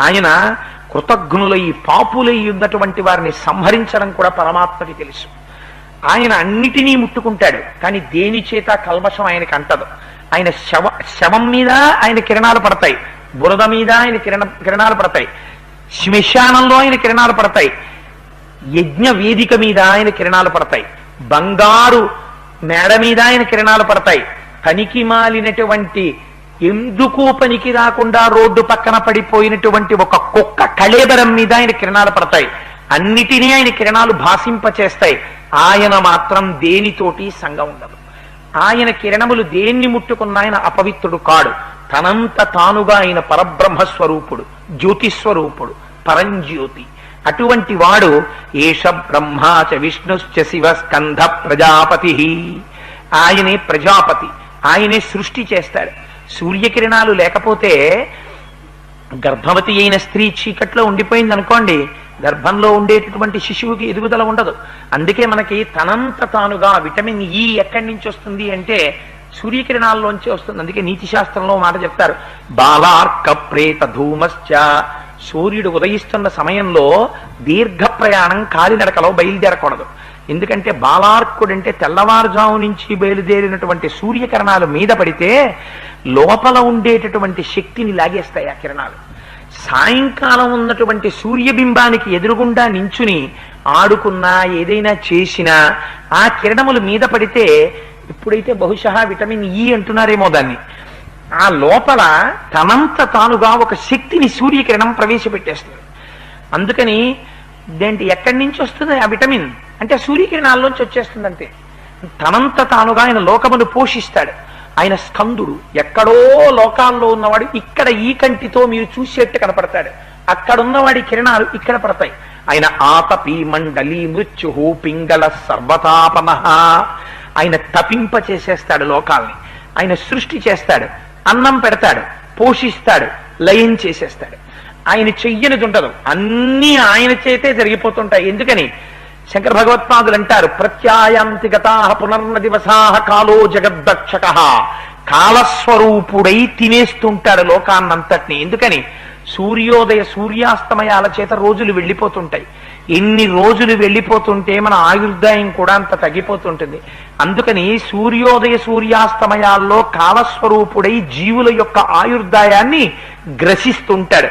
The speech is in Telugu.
ఆయన కృతజ్ఞుల ఈ పాపులై ఉన్నటువంటి వారిని సంహరించడం కూడా పరమాత్మకి తెలుసు. ఆయన అన్నిటినీ ముట్టుకుంటాడు, కానీ దేని చేత కల్మషం ఆయనకి అంటదు. ఆయన శవం మీద ఆయన కిరణాలు పడతాయి, బురద మీద ఆయన కిరణాలు పడతాయి, శ్మశానంలో ఆయన కిరణాలు పడతాయి, యజ్ఞ వేదిక మీద ఆయన కిరణాలు పడతాయి, బంగారు మేడ మీద ఆయన కిరణాలు పడతాయి, పనికి మాలినటువంటి ఎందుకు పనికి రాకుండా రోడ్డు పక్కన పడిపోయినటువంటి ఒక కుక్క కళేబరం మీద ఆయన కిరణాలు పడతాయి. అన్నిటినీ ఆయన కిరణాలు భాషింపచేస్తాయి. ఆయన మాత్రం దేనితోటి సంగం ఉండదు. ఆయన కిరణములు దేన్ని ముట్టుకున్న ఆయన అపవిత్రుడు కాడు. తనంత తానుగా ఆయన పరబ్రహ్మస్వరూపుడు, జ్యోతిస్వరూపుడు, పరంజ్యోతి. అటువంటి వాడు ఏష బ్రహ్మాచ విష్ణుశ్చ శివ స్కంధ ప్రజాపతి. ఆయనే ప్రజాపతి, ఆయనే సృష్టి చేస్తాడు. సూర్యకిరణాలు లేకపోతే గర్భవతి అయిన స్త్రీ చీకట్లో ఉండిపోయింది అనుకోండి, గర్భంలో ఉండేటటువంటి శిశువుకి ఎదుగుదల ఉండదు. అందుకే మనకి తనంత తానుగా విటమిన్ ఈ ఎక్కడి నుంచి వస్తుంది అంటే సూర్యకిరణాల్లోంచి వస్తుంది. అందుకే నీతి శాస్త్రంలో మాట చెప్తారు, బాలార్క ప్రేత ధూమశ్చ. సూర్యుడు ఉదయిస్తున్న సమయంలో దీర్ఘ ప్రయాణం కాలినడకలో బయలుదేరకూడదు. ఎందుకంటే బాలార్కుడంటే తెల్లవారుజాము నుంచి బయలుదేరినటువంటి సూర్యకిరణాలు మీద పడితే లోపల ఉండేటటువంటి శక్తిని లాగేస్తాయి ఆ కిరణాలు. సాయంకాలం ఉన్నటువంటి సూర్యబింబానికి ఎదురుగుండా నించుని ఆడుకున్నా ఏదైనా చేసినా ఆ కిరణములు మీద పడితే, ఇప్పుడైతే బహుశా విటమిన్ ఈ అంటున్నారేమో దాన్ని, ఆ లోపల తనంత తానుగా ఒక శక్తిని సూర్యకిరణం ప్రవేశపెట్టేస్తుంది. అందుకని దేంటి ఎక్కడి నుంచి వస్తుంది ఆ విటమిన్ అంటే సూర్యకిరణాల్లోంచి వచ్చేస్తుంది అంతే. తనంత తానుగా ఆయన లోకమును పోషిస్తాడు. ఆయన స్కందుడు, ఎక్కడో లోకాల్లో ఉన్నవాడు ఇక్కడ ఈ కంటితో మీరు చూసేట్టు కనపడతాడు, అక్కడున్నవాడి కిరణాలు ఇక్కడ పడతాయి. ఆయన ఆతపి మండలి మృత్యు పింగళ సర్వతాపన. ఆయన తపింప చేసేస్తాడు లోకాల్ని. ఆయన సృష్టి చేస్తాడు, అన్నం పెడతాడు, పోషిస్తాడు, లయం చేసేస్తాడు. ఆయన చెయ్యనిది ఉండదు, అన్నీ ఆయన చేతే జరిగిపోతుంటాయి. ఎందుకని శంకర భగవత్పాదులు అంటారు, ప్రత్యాయాంతి గతాః పునర్నదివసాః కాలో జగద్దక్షక. కాలస్వరూపుడై తినేస్తుంటాడు లోకాన్నంతటిని. ఎందుకని సూర్యోదయ సూర్యాస్తమయాల చేత రోజులు వెళ్ళిపోతుంటాయి. ఎన్ని రోజులు వెళ్ళిపోతుంటే మన ఆయుర్దాయం కూడా అంత తగ్గిపోతుంటుంది. అందుకని సూర్యోదయ సూర్యాస్తమయాల్లో కాలస్వరూపుడై జీవుల యొక్క ఆయుర్దాయాన్ని గ్రసిస్తుంటాడు.